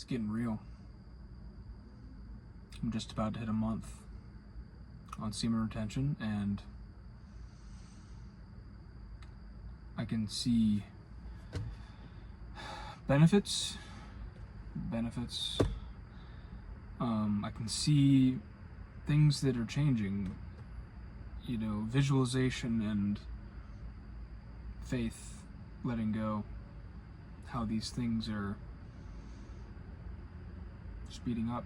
It's getting real. I'm just about to hit a month on semen retention, and I can see benefits. I can see things that are changing, you know, visualization and faith, letting go, how these things are speeding up,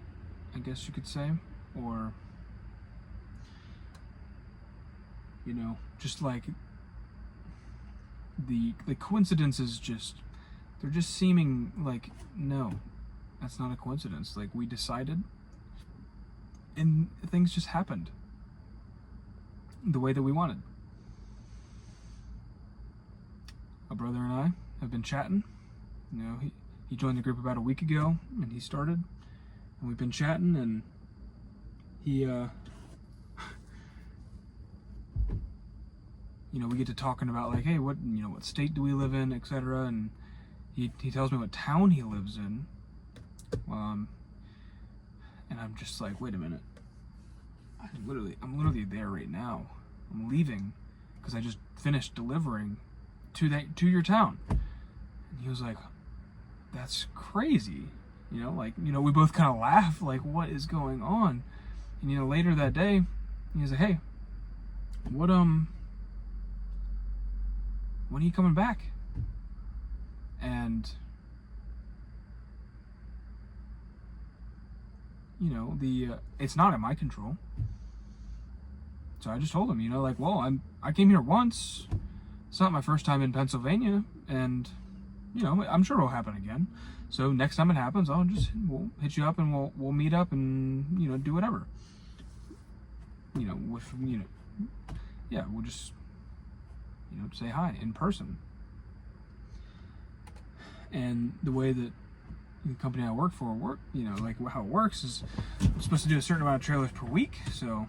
I guess you could say, or, you know, just like the coincidences they're just seeming like, no, that's not a coincidence. Like, we decided and things just happened the way that we wanted. My brother and I have been chatting. You know, he joined the group about a week ago, and he started, and we've been chatting, and he, you know, we get to talking about like, hey, what state do we live in, etc. And he tells me what town he lives in. And I'm just like, wait a minute. I'm literally there right now. I'm leaving because I just finished delivering to your town. And he was like, that's crazy. You know, like, you know, we both kind of laugh, like, what is going on? And, you know, later that day, he was like, hey, when are you coming back? And, you know, it's not in my control. So I just told him, you know, like, well, I came here once. It's not my first time in Pennsylvania, and, you know, I'm sure it'll happen again. So next time it happens, we'll hit you up and we'll meet up and, you know, do whatever. You know, yeah, we'll just, you know, say hi in person. And the way that the company I work for you know, like how it works is I'm supposed to do a certain amount of trailers per week. So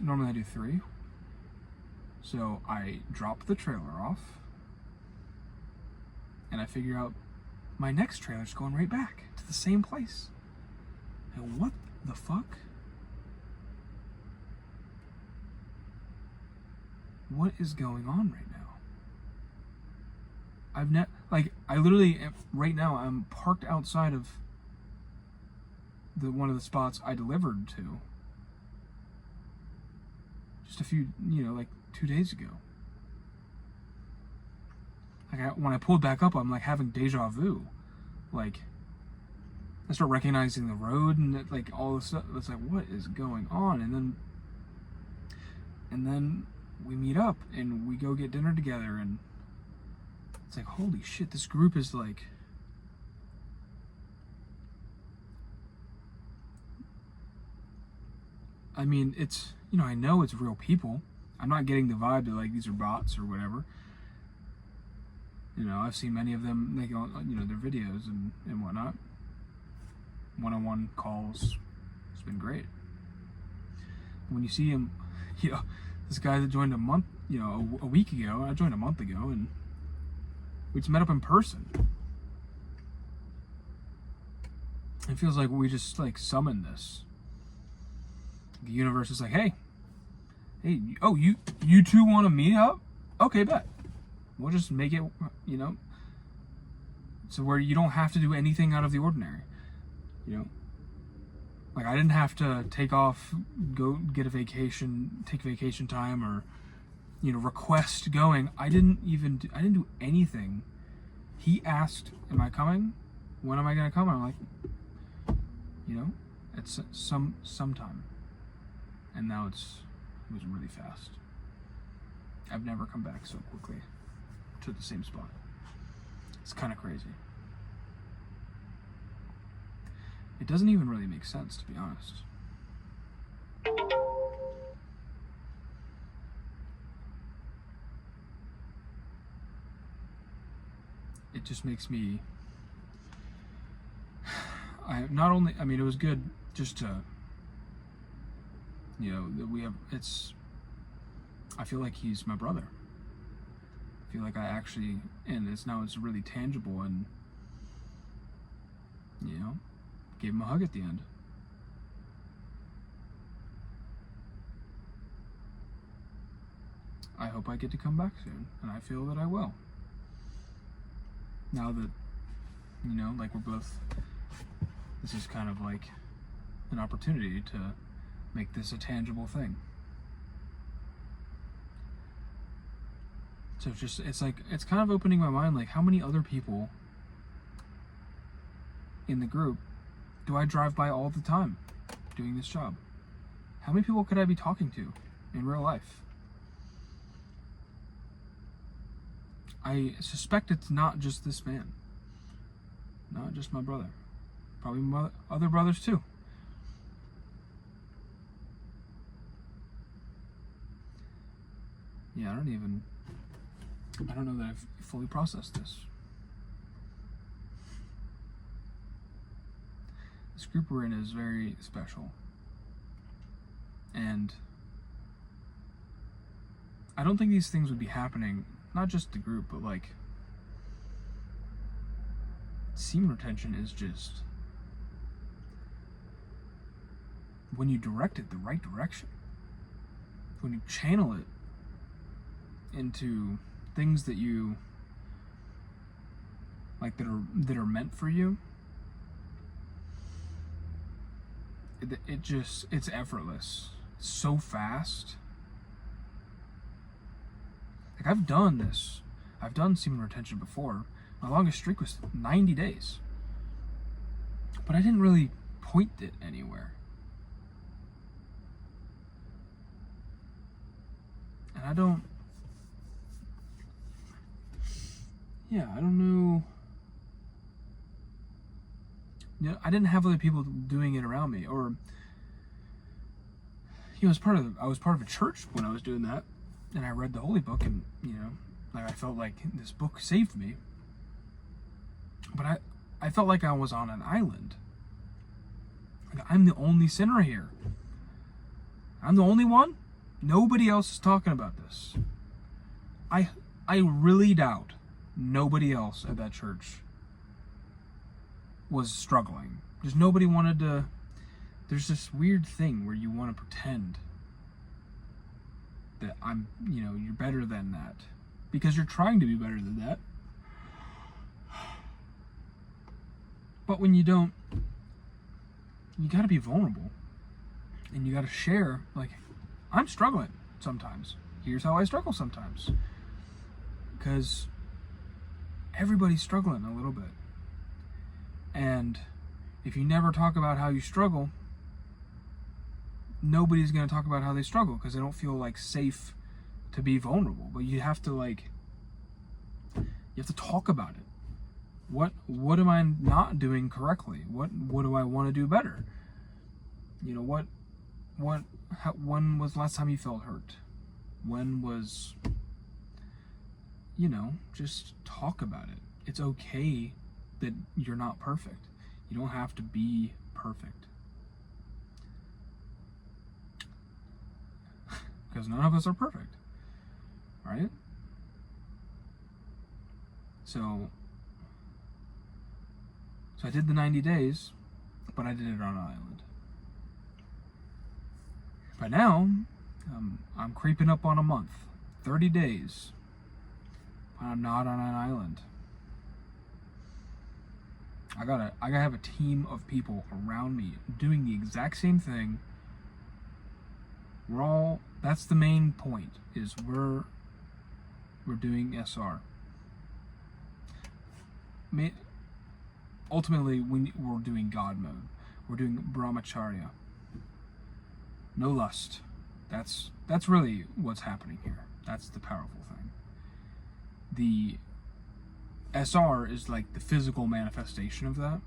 normally I do 3. So I drop the trailer off, and I figure out my next trailer's going right back to the same place. And what the fuck? What is going on right now? I literally, right now, I'm parked outside of one of the spots I delivered to just a few, you know, like 2 days ago. Like, when I pulled back up, I'm like having deja vu. Like, I start recognizing the road and like all this stuff. It's like, what is going on? And then we meet up and we go get dinner together, and it's like, holy shit, this group is like, I mean, it's, you know, I know it's real people. I'm not getting the vibe that like these are bots or whatever. You know, I've seen many of them make, you know, their videos and whatnot. One-on-one calls. It's been great. When you see him, you know, this guy that joined a week ago, I joined a month ago, and we just met up in person. It feels like we just like summoned this. The universe is like, hey, oh, you two want to meet up? Okay, bet. We'll just make it, you know, so where you don't have to do anything out of the ordinary. You know, like, I didn't have to take off, go get take vacation time, or, you know, request going. I didn't do anything. He asked, am I coming? When am I going to come? And I'm like, you know, it's sometime. And now it was really fast. I've never come back so quickly to the same spot. It's kind of crazy. It doesn't even really make sense, to be honest. It just makes me, it was good just to, you know, that I feel like he's my brother. I feel like it's really tangible, and You know, gave him a hug at the end. I hope I get to come back soon, and I feel that I will. Now that, you know, like we're both, this is kind of like an opportunity to make this a tangible thing. So it's kind of opening my mind, like how many other people in the group do I drive by all the time doing this job? How many people could I be talking to in real life? I suspect it's not just this man. Not just my brother. Probably my other brothers too. Yeah, I don't know that I've fully processed this. This group we're in is very special. And I don't think these things would be happening, not just the group, but like semen retention is just when you direct it the right direction, when you channel it into things that you like that are meant for you, it's effortless. It's so fast. Like I've done semen retention before. My longest streak was 90 days. But I didn't really point it anywhere. And I don't know. You know, I didn't have other people doing it around me, or you know, I was part of a church when I was doing that, and I read the Holy Book, and you know, like I felt like this book saved me. But I felt like I was on an island. Like I'm the only sinner here. I'm the only one. Nobody else is talking about this. I really doubt nobody else at that church was struggling. Just nobody wanted to. There's this weird thing where you want to pretend that you're better than that because you're trying to be better than that. But when you don't, you got to be vulnerable and you got to share, like, I'm struggling sometimes. Here's how I struggle sometimes. Because everybody's struggling a little bit. And if you never talk about how you struggle, nobody's going to talk about how they struggle because they don't feel like safe to be vulnerable. But you have to talk about it. What am I not doing correctly? What do I want to do better? You know, when was the last time you felt hurt? When was, you know, just talk about it. It's okay that you're not perfect. You don't have to be perfect. Because none of us are perfect. Right? So I did the 90 days, but I did it on an island. By now, I'm creeping up on a month. 30 days. But I'm not on an island. I gotta have a team of people around me doing the exact same thing. That's the main point, is we're doing SR. Ultimately, we're doing God mode. We're doing Brahmacharya. No lust. That's really what's happening here. That's the powerful thing. The SR is like the physical manifestation of that,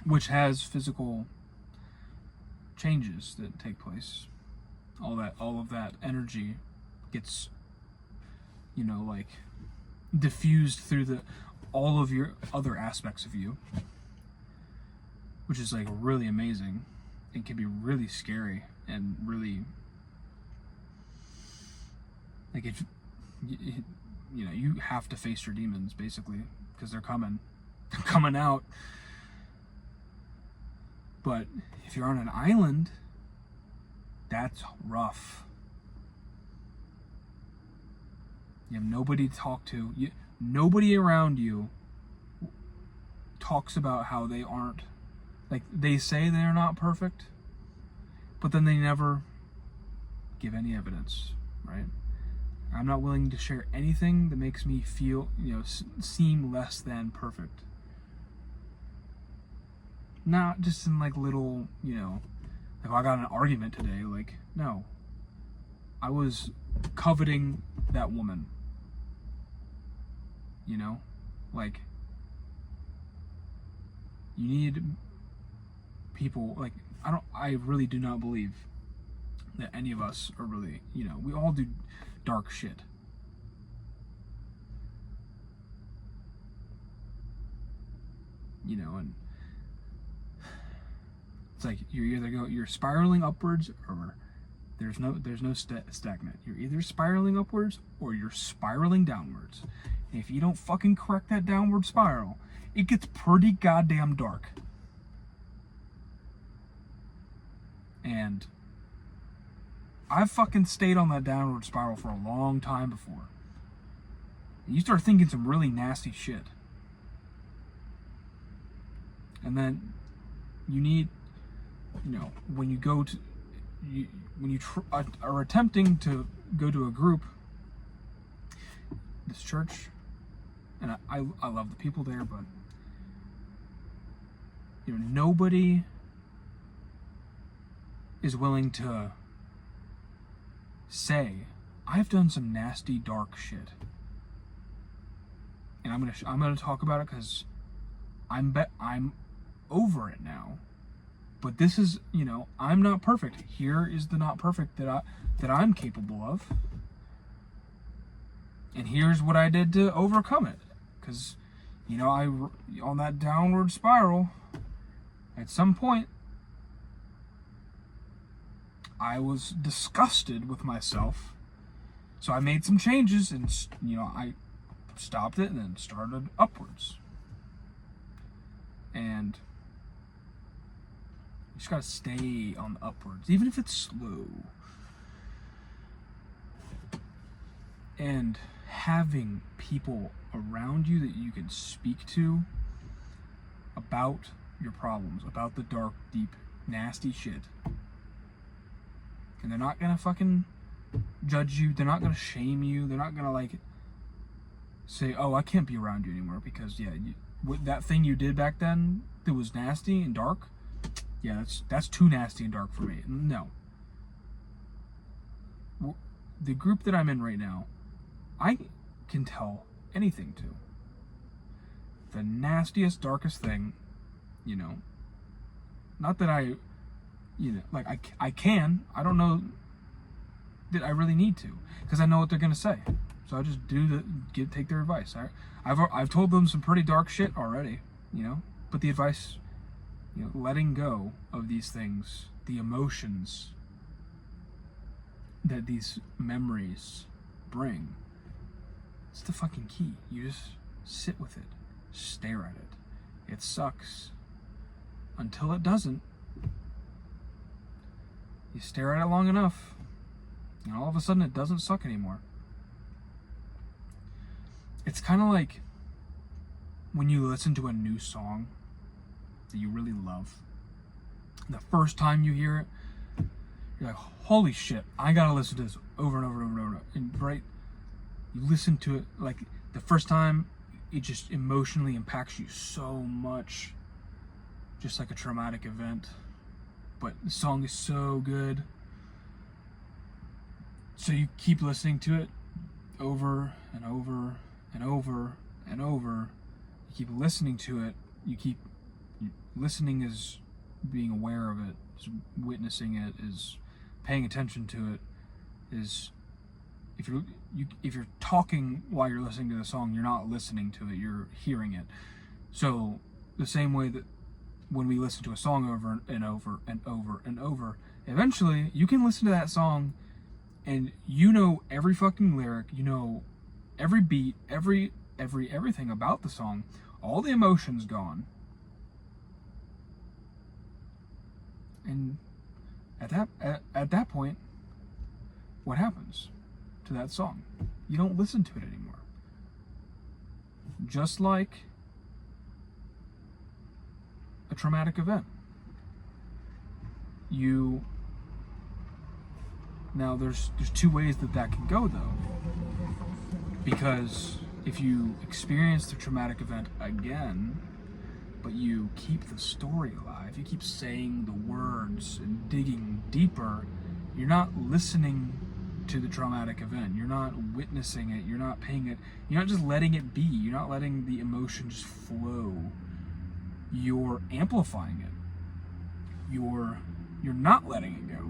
which has physical changes that take place. All of that energy gets, you know, like diffused through all of your other aspects of you, which is like really amazing. It can be really scary and really like you have to face your demons, basically, because they're coming. They're coming out. But if you're on an island, that's rough. You have nobody to talk to. Nobody around you talks about how they aren't, like, they say they're not perfect, but then they never give any evidence, right? I'm not willing to share anything that makes me feel, seem less than perfect. Not just in like little, like I got in an argument today, like, no. I was coveting that woman. Like, you need people, like, I really do not believe that any of us are really, we all do dark shit. And it's like you're spiraling upwards, or there's no stagnant. You're either spiraling upwards or you're spiraling downwards. And if you don't fucking correct that downward spiral, it gets pretty goddamn dark. And I've fucking stayed on that downward spiral for a long time before. And you start thinking some really nasty shit. And then you need, when you go to, when you are attempting to go to a group, this church, and I love the people there, but nobody is willing to say, I've done some nasty, dark shit, and I'm gonna talk about it because I'm over it now. But this is, I'm not perfect. Here is the not perfect that I'm capable of, and here's what I did to overcome it. Because, on that downward spiral, at some point, I was disgusted with myself. So I made some changes, and, I stopped it and then started upwards. And you just gotta stay on the upwards, even if it's slow. And having people around you that you can speak to about your problems, about the dark, deep, nasty shit. And they're not gonna fucking judge you. They're not gonna shame you. They're not gonna say, "Oh, I can't be around you anymore because that thing you did back then that was nasty and dark. Yeah, that's too nasty and dark for me." No. The group that I'm in right now, I can tell anything to. The nastiest, darkest thing, not that I can. I don't know that I really need to, because I know what they're gonna say. So I just take their advice. I've told them some pretty dark shit already, but the advice, letting go of these things, the emotions that these memories bring, it's the fucking key. You just sit with it, stare at it. It sucks until it doesn't. You stare at it long enough, and all of a sudden it doesn't suck anymore. It's kind of like when you listen to a new song that you really love. The first time you hear it, you're like, holy shit, I gotta listen to this over and over and over and over. And right, you listen to it, like, the first time, it just emotionally impacts you so much. Just like a traumatic event. But the song is so good. So you keep listening to it over and over and over and over. You keep listening to it. Listening is being aware of it, is witnessing it, is paying attention to it, is if you're talking while you're listening to the song, you're not listening to it, you're hearing it. So the same way that when we listen to a song over and over and over and over, eventually you can listen to that song and every fucking lyric, every beat, everything about the song, all the emotions gone. And at that point, what happens to that song? You don't listen to it anymore. Just like a traumatic event. Now there's two ways that can go though. Because if you experience the traumatic event again, but you keep the story alive, you keep saying the words and digging deeper, you're not listening to the traumatic event. You're not witnessing it. You're not paying it. You're not just letting it be. You're not letting the emotion just flow. You're amplifying it. You're not letting it go.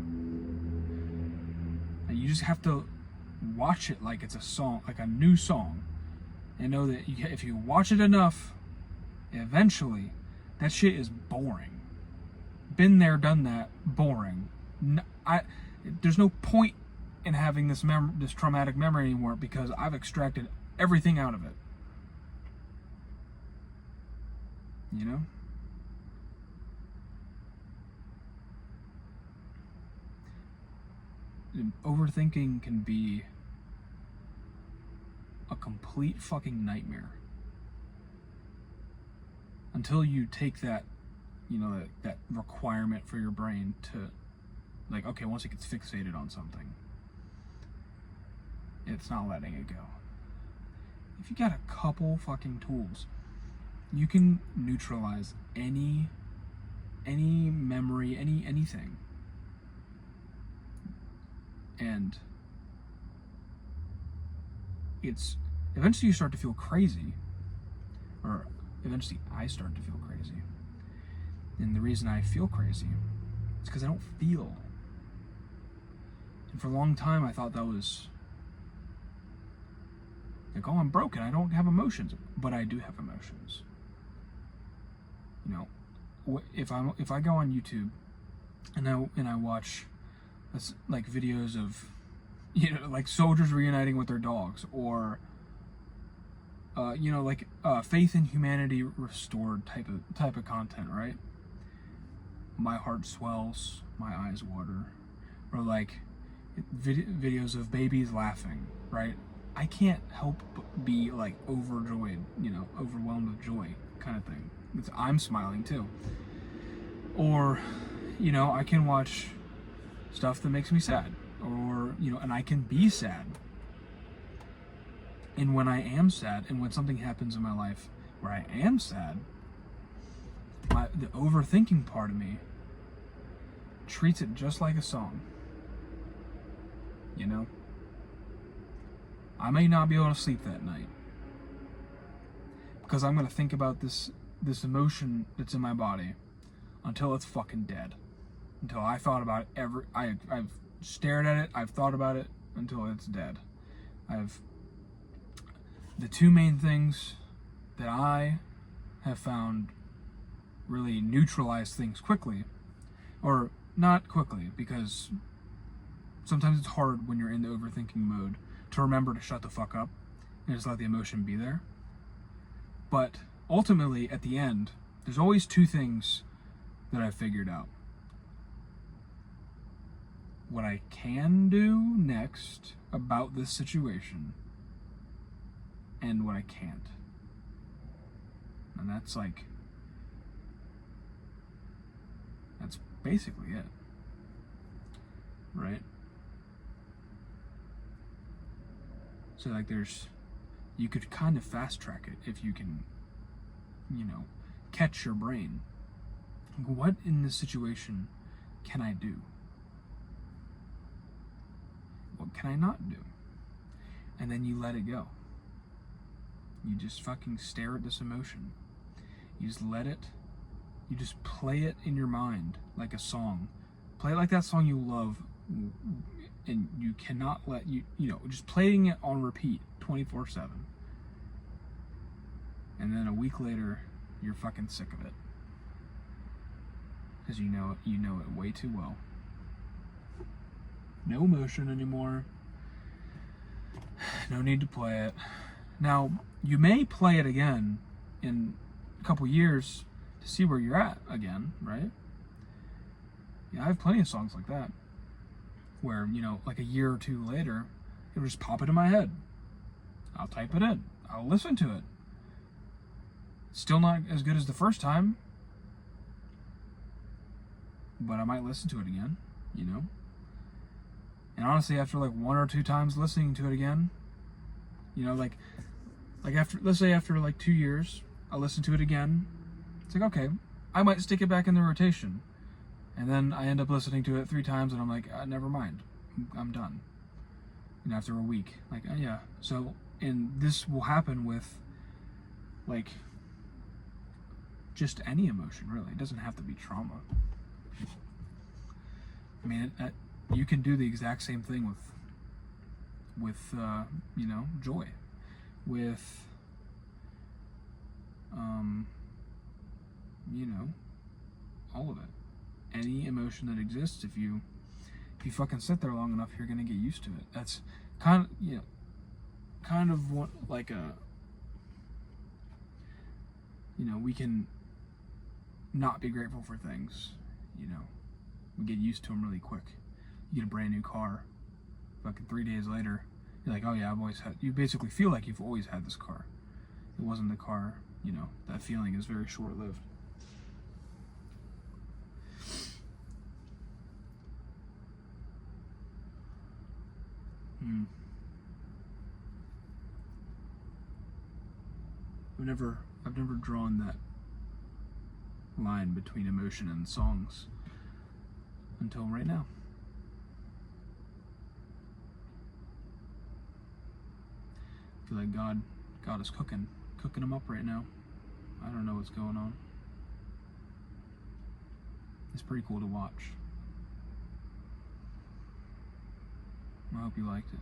And you just have to watch it like it's a song, like a new song, and know that if you watch it enough, eventually, that shit is boring. Been there, done that. Boring. There's no point in having this traumatic memory anymore because I've extracted everything out of it. You know? Overthinking can be a complete fucking nightmare. Until you take that, that requirement for your brain to, like, okay, once it gets fixated on something, it's not letting it go. If you got a couple fucking tools, you can neutralize any memory, anything. And it's eventually you start to feel crazy, or eventually I start to feel crazy. And the reason I feel crazy is because I don't feel. And for a long time I thought that was like, oh, I'm broken, I don't have emotions. But I do have emotions. If I go on YouTube and I watch like videos of like soldiers reuniting with their dogs, or faith in humanity restored type of content, right? My heart swells, my eyes water. Or like videos of babies laughing, right? I can't help but be like overjoyed, overwhelmed with joy kind of thing. I'm smiling too. Or, I can watch stuff that makes me sad, or, and I can be sad. And when I am sad, and when something happens in my life where I am sad, the overthinking part of me treats it just like a song. I may not be able to sleep that night because I'm going to think about this emotion that's in my body until it's fucking dead. Until I thought about it I've stared at it, I've thought about it until it's dead. The two main things that I have found really neutralize things quickly, or not quickly, because sometimes it's hard when you're in the overthinking mode to remember to shut the fuck up and just let the emotion be there. But ultimately, at the end, there's always two things that I've figured out. What I can do next about this situation, and what I can't. And that's basically it. Right? So you could kind of fast track it if you can, catch your brain. What in this situation can I do? What can I not do? And then you let it go. You just fucking stare at this emotion. You just let it, you just play it in your mind like a song. Play it like that song you love, and you cannot let just playing it on repeat 24/7. And then a week later, you're fucking sick of it. Because you know it way too well. No emotion anymore. No need to play it. Now, you may play it again in a couple years to see where you're at again, right? Yeah, I have plenty of songs like that where, you know, like a year or two later, it'll just pop into my head. I'll type it in. I'll listen to it. Still not as good as the first time, but I might listen to it again, you know? And honestly, after like one or two times listening to it again, you know, like after, let's say after like 2 years, I listen to it again. It's like, okay, I might stick it back in the rotation. And then I end up listening to it 3 times and I'm like, never mind. I'm done. And after a week, like, yeah. So, and this will happen with like just any emotion, really. It doesn't have to be trauma. I mean, you can do the exact same thing with you know, joy, with you know, all of it. Any emotion that exists, if you fucking sit there long enough, you're gonna get used to it. That's kind of, you know, kind of what, like a, you know, we can not be grateful for things, you know. We get used to them really quick. You get a brand new car, fucking 3 days later, you're like, oh yeah, I've always had, you basically feel like you've always had this car. It wasn't the car, you know, that feeling is very short-lived. I've never drawn that line between emotion and songs until right now. I feel like God is cooking them up right now. I don't know what's going on. It's pretty cool to watch. I hope you liked it.